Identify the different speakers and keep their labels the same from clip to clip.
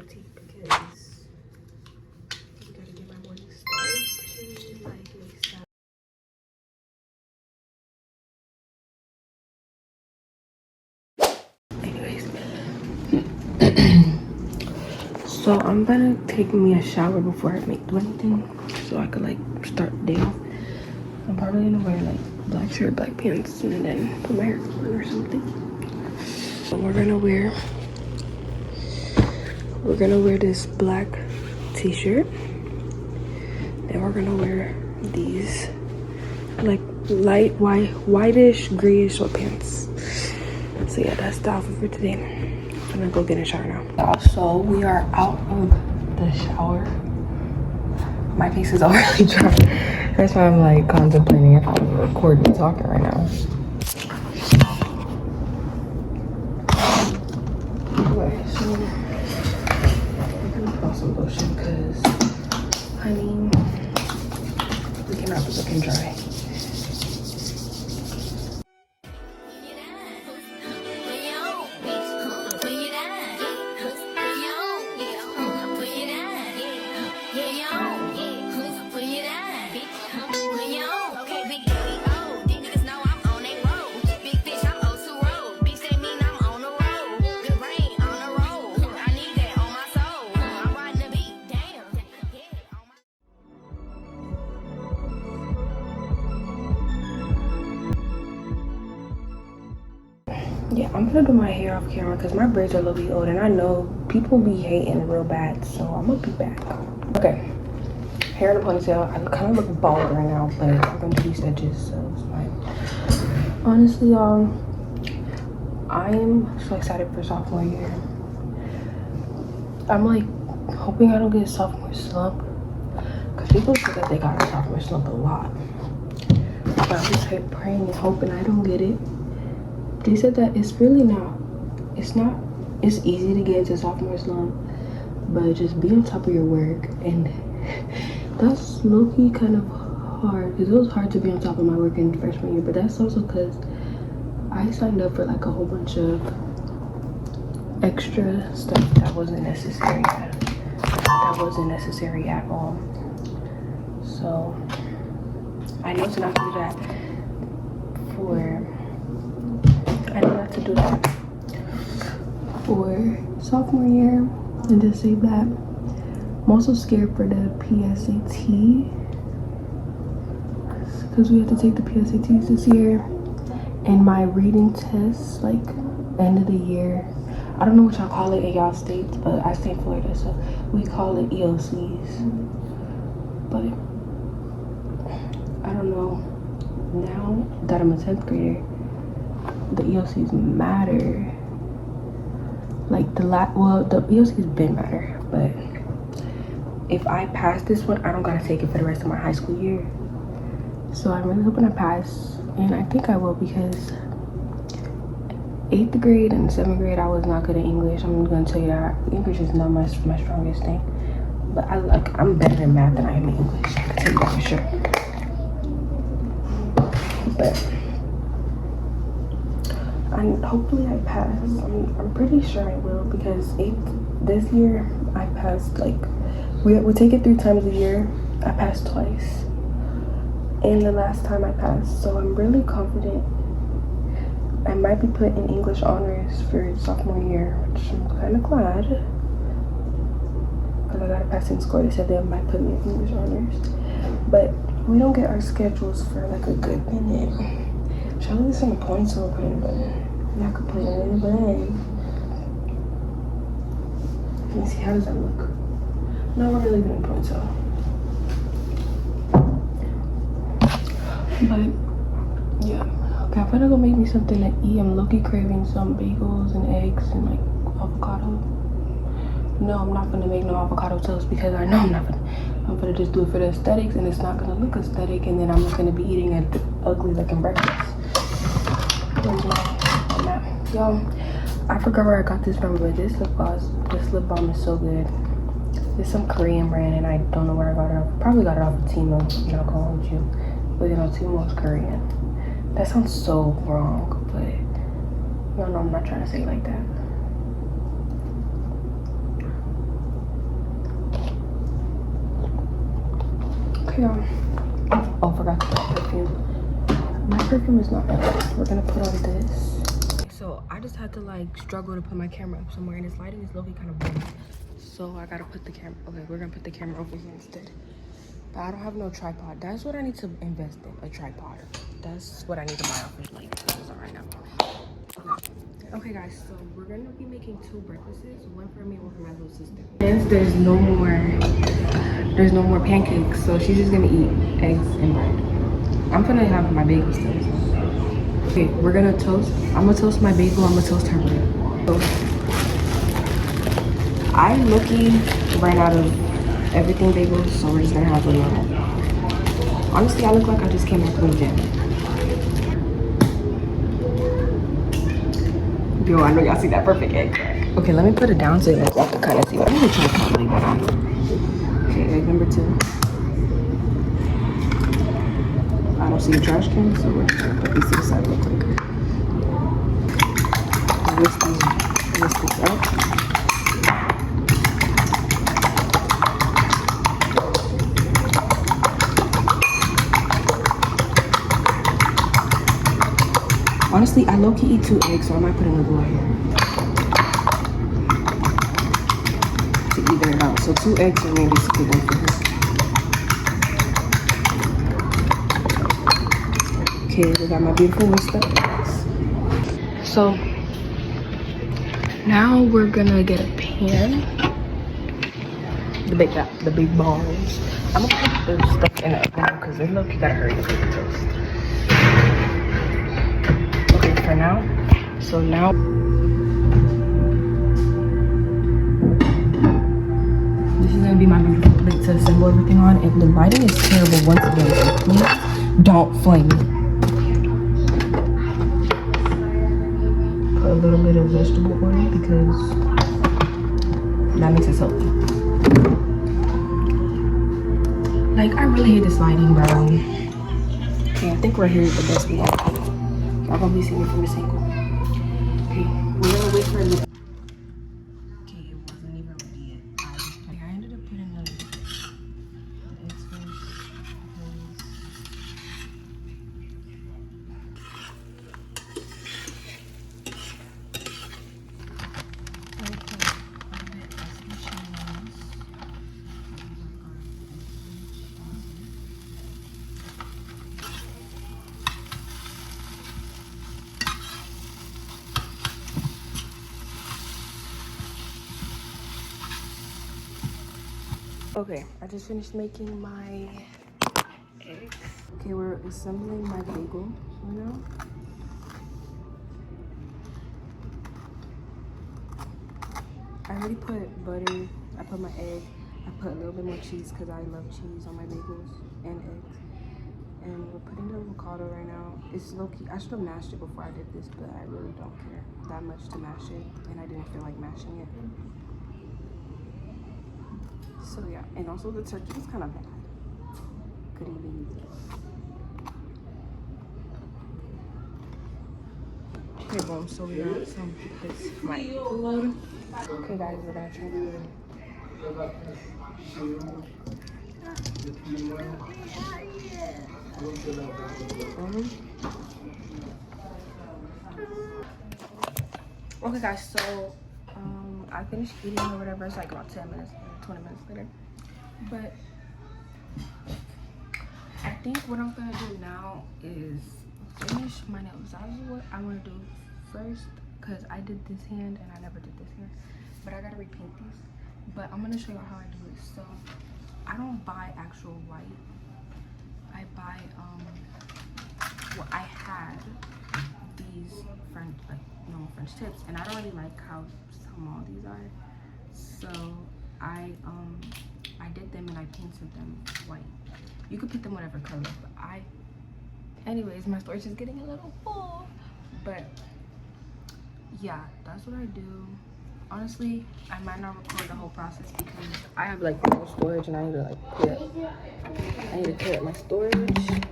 Speaker 1: boutique because I gotta get my morning started. Like, make salad. Anyways, so I'm gonna take me a shower before I do anything, so I could like start the day off. I'm probably gonna wear like black shirt, black pants, and then put my hair on or something. So we're gonna wear this black t-shirt. Then we're gonna wear these like light whitish grayish sweatpants. So yeah, that's the outfit for today. I'm gonna go get in the shower now. So we are out of the shower. My face is already dry. That's why I'm like contemplating if I'm recording and talking right now. Okay, so we're gonna put on some lotion because I mean we cannot be looking dry. Yeah, I'm gonna do my hair off camera because my braids are a little bit old and I know people be hating real bad, so I'm gonna be back. Okay, hair in a ponytail. I kind of look bald right now, but I'm gonna do these edges, so it's fine. Honestly, y'all, I am so excited for sophomore year. I'm like hoping I don't get a sophomore slump because people say that they got a sophomore slump a lot, but I'm just like praying and hoping I don't get it. They said that it's easy to get into sophomore slump, but just be on top of your work, and that's low-key kind of hard because it was hard to be on top of my work in freshman year, but that's also because I signed up for like a whole bunch of extra stuff that wasn't necessary at all. So I know to not do that for sophomore year, and just say that I'm also scared for the PSAT because we have to take the PSATs this year, and my reading tests like end of the year. I don't know what y'all call it in y'all states, but I stay in Florida, so we call it EOCs. But I don't know, now that I'm a 10th grader, the EOCs matter. Like the EOCs been matter, but if I pass this one, I don't gotta take it for the rest of my high school year. So I'm really hoping I pass, and I think I will because 8th grade and 7th grade I was not good at English. I'm gonna tell you that. English is not my strongest thing, but I'm better in math than I am in English. I can tell you that for sure. But hopefully I pass. I'm pretty sure I will because this year I passed, like we take it 3 times a year. I passed twice, and the last time I passed, so I'm really confident. I might be put in English honors for sophomore year, which I'm kind of glad because I got a passing score. They said they might put me in English honors, but we don't get our schedules for like a good minute. Should I leave this in a ponytail or put it in a bun? Not completely in a bun. Let me see, how does that look? No, we're gonna leave it in a ponytail. But yeah, okay, I'm gonna go make me something to eat. I'm low-key craving some bagels and eggs and like avocado. No, I'm not gonna make no avocado toast because I know I'm gonna just do it for the aesthetics, and it's not gonna look aesthetic, and then I'm just gonna be eating an ugly looking breakfast. Y'all, I forgot where I got this from, but this lip balm is so good. It's some Korean brand, and I don't know where I got it off. Probably got it off of Timo, not gonna hold you. But you know, Timo's Korean. That sounds so wrong, but y'all know I'm not trying to say it like that. Okay, y'all. Oh, I forgot to put perfume. My perfume is not enough. We're gonna put on this. So I just had to like struggle to put my camera up somewhere, and this lighting is low-key kind of bright. So I gotta put the camera. Okay, we're gonna put the camera over here instead. But I don't have no tripod. That's what I need to invest in, a tripod. That's what I need to buy off of like Amazon right now. Okay guys, so we're gonna be making 2 breakfasts, one for me, one for my little sister. Since there's no more pancakes, so she's just gonna eat eggs and bread. I'm gonna have my bagel still. So. Okay, we're gonna toast. I'm gonna toast my bagel, I'm gonna toast her bread. So, I low-key ran out of everything bagels, so we're just gonna have a normal. Honestly, I look like I just came back from the gym. Yo, I know y'all see that perfect egg crack. Okay, let me put it down so you like, y'all can kind of see what I'm gonna try to probably better. Okay, egg number 2. I don't see a trash can, so we're just gonna put these to the side real quick. Whisk this out. Honestly, I low-key eat 2 eggs, so I might put in a little here to even it out. So 2 eggs and maybe basically 1 for her. Okay, we got my beautiful whisk up eggs. So now we're gonna get a pan. The big balls. I'm gonna put the stuff in the oven because they look, you gotta hurry up with the toast. Okay, for now. So now this is gonna be my beautiful plate to assemble everything on. And the lighting is terrible once again, so please don't flame me. Put a little bit of vegetable oil because that makes it healthy. Like, I really hate this lighting, bro. Okay, I think right here is the best we got. Y'all probably see me from this angle. Okay, we're gonna wait for a little. Okay, it wasn't even ready yet. I ended up putting the eggs first Okay, I just finished making my eggs. Okay, we're assembling my bagel now. I already put butter, I put my egg, I put a little bit more cheese because I love cheese on my bagels and eggs. And we're putting the avocado right now. It's low-key, I should have mashed it before I did this, but I really don't care that much to mash it, and I didn't feel like mashing it. So yeah, and also the turkey is kind of bad. Could even use it. Okay, boom, so we got some, this my food. Okay guys, we're gonna try to Okay guys, so I finished eating or whatever. It's like about 10 minutes, 20 minutes later. But I think what I'm gonna do now is finish my nails. That's what I want to do first because I did this hand and I never did this hand. But I gotta repaint these. But I'm gonna show you how I do it. So I don't buy actual white. I buy well, I had these French, like normal French tips, and I don't really like how small these are. So I did them and I painted them white. You could put them whatever color, but anyways, my storage is getting a little full. But yeah, that's what I do. Honestly, I might not record the whole process because I have like no storage and I need to like clear up my storage.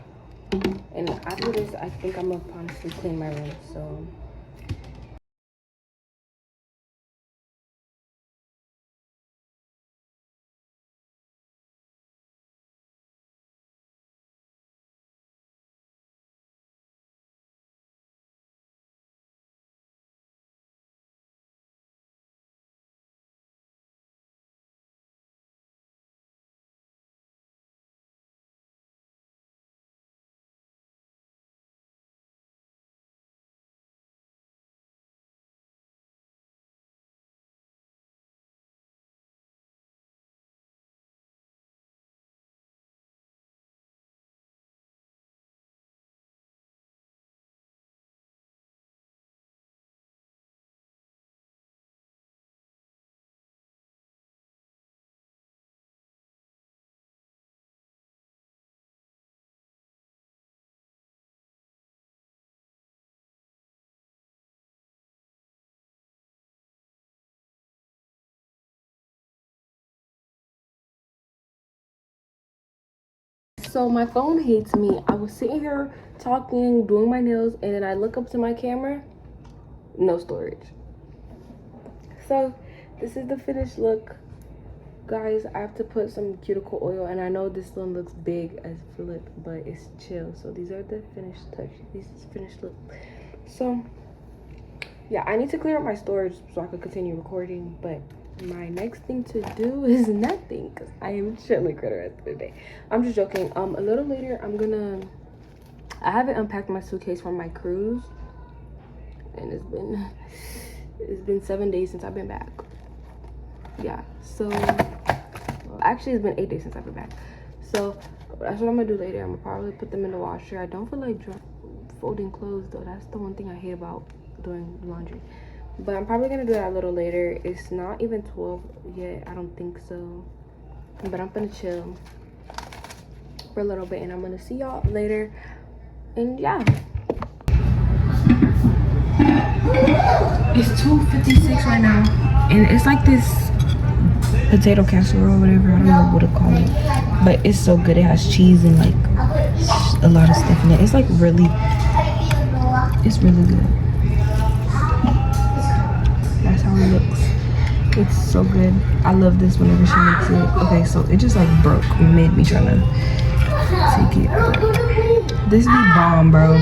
Speaker 1: And after this, I think I'm gonna honestly clean my room. So So my phone hates me. I was sitting here talking, doing my nails, and then I look up to my camera, no storage. So this is the finished look. Guys, I have to put some cuticle oil, and I know this one looks big as flip, but it's chill. So these are the finished touch. This is finished look. So yeah, I need to clear up my storage so I can continue recording, but my next thing to do is nothing because I am chilling for the rest of the day. I'm just joking. A little later I haven't unpacked my suitcase from my cruise, and it's been 7 days since I've been back. Yeah, so well, actually it's been 8 days since I've been back. So that's what I'm gonna do later. I'm gonna probably put them in the washer. I don't feel like folding clothes though. That's the one thing I hate about doing laundry. But I'm probably gonna do that a little later. It's not even 12 yet, I don't think so. But I'm gonna chill for a little bit, and I'm gonna see y'all later. And yeah, it's 2:56 right now, and it's like this potato casserole or whatever. I don't know what to call it, but it's so good. It has cheese and like a lot of stuff in it. It's like it's really good. That's how it looks. It's so good. I love this whenever she makes it. Okay, so it just like broke mid me trying to take it. This be bomb, bro.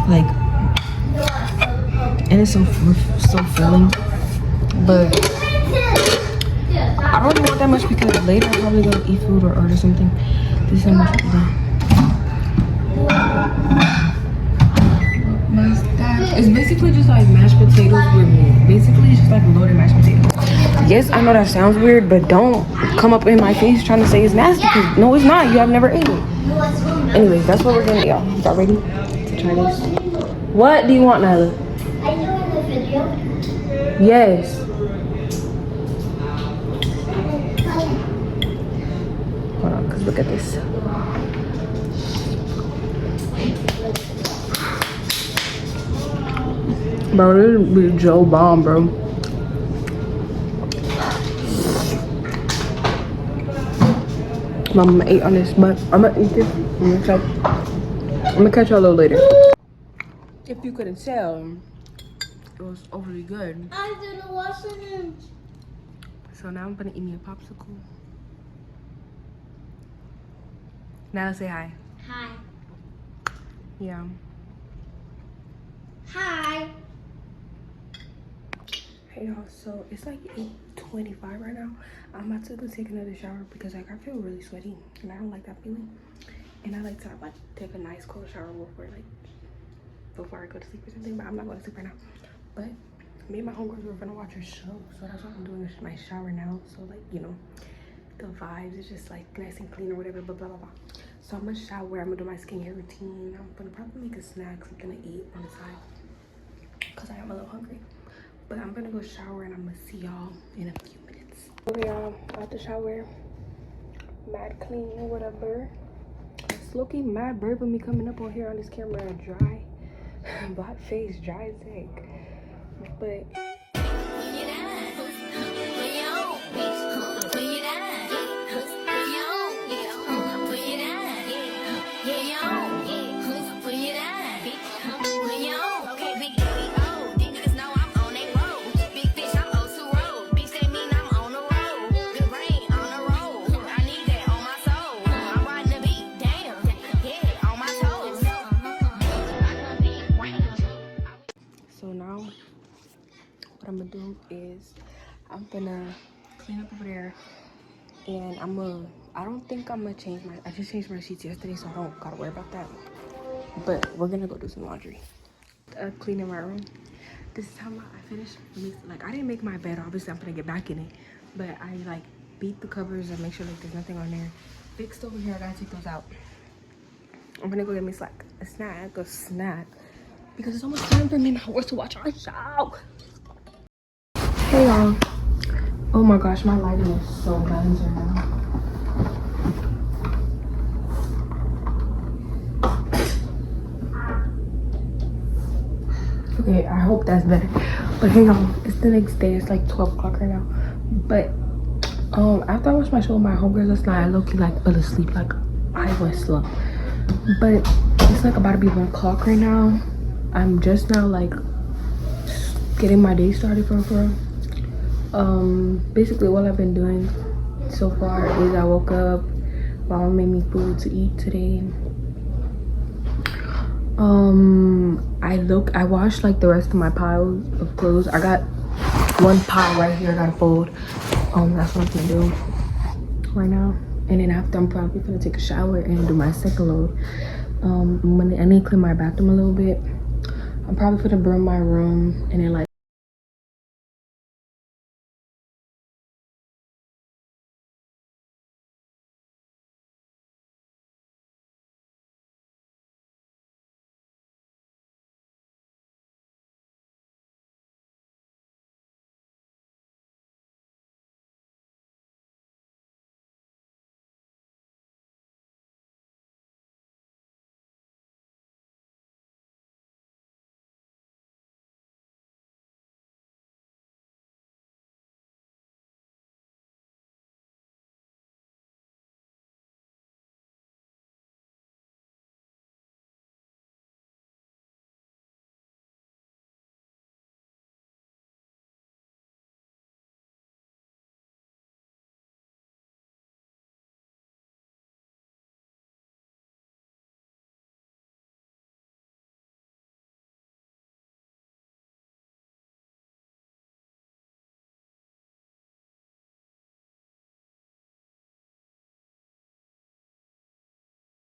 Speaker 1: Like, and it's so filling. But I don't really want that much because later I'm probably gonna eat food or order something. This is how much I'm done. It's basically just like mashed potatoes with meat. Basically, it's just like loaded mashed potatoes. Yes, I know that sounds weird, but don't come up in my face trying to say it's nasty, because no, it's not. You have never eaten it. Anyways, that's what we're gonna do, y'all. Y'all ready to try this? What do you want, Nyla?
Speaker 2: Are you in the video?
Speaker 1: Yes. Hold on, because look at this. Bro, this be Joe bomb, bro. Mama ate on this, but I'm gonna eat this. I'm gonna catch y'all a little later. If you couldn't tell, it was overly good.
Speaker 2: I didn't watch it.
Speaker 1: So now I'm gonna eat me a popsicle. Now say hi.
Speaker 2: Hi.
Speaker 1: Yeah.
Speaker 2: Hi.
Speaker 1: Hey y'all, so it's like 8:25 right now. I'm about to go take another shower because like I feel really sweaty and I don't like that feeling. And I like to like take a nice cold shower before I go to sleep or something, but I'm not going to sleep right now. But me and my homegirls were gonna watch a show, so that's why I'm doing this nice shower now. So like, you know, the vibes is just like nice and clean or whatever, blah blah blah blah. So I'm gonna shower, I'm gonna do my skincare routine. I'm gonna probably make a snack, something to eat on the side because I am a little hungry. But I'm gonna go shower and I'm gonna see y'all in a few minutes. Okay, y'all, out the shower, mad clean or whatever. It's looking mad burp with me coming up on here on this camera dry, black face, dry as heck. But what I'm gonna do is I'm gonna clean up over there, and I don't think I'm gonna change I just changed my sheets yesterday, so I don't gotta worry about that. But we're gonna go do some laundry. Cleaning my room. This is how I finished. Like, I didn't make my bed, obviously I'm gonna get back in it, but I like beat the covers and make sure like there's nothing on there. Fixed over here, I gotta take those out. I'm gonna go get me a snack because it's almost time for me and my work to watch our show. Hey y'all. Oh my gosh, my lighting is so bad right now. Okay, I hope that's better. But hey y'all, it's the next day. It's like 12 o'clock right now. But after I watched my show with my homegirls last night, I low-key like fell asleep like I was slow. But it's like about to be 1 o'clock right now. I'm just now like getting my day started for real. Basically what I've been doing so far is I woke up, mama made me food to eat today. I washed like the rest of my piles of clothes. I got 1 pile right here I gotta fold. That's what I'm gonna do right now. And then after, I'm probably gonna take a shower and do my second load. I need to clean my bathroom a little bit. I'm probably gonna burn my room and then like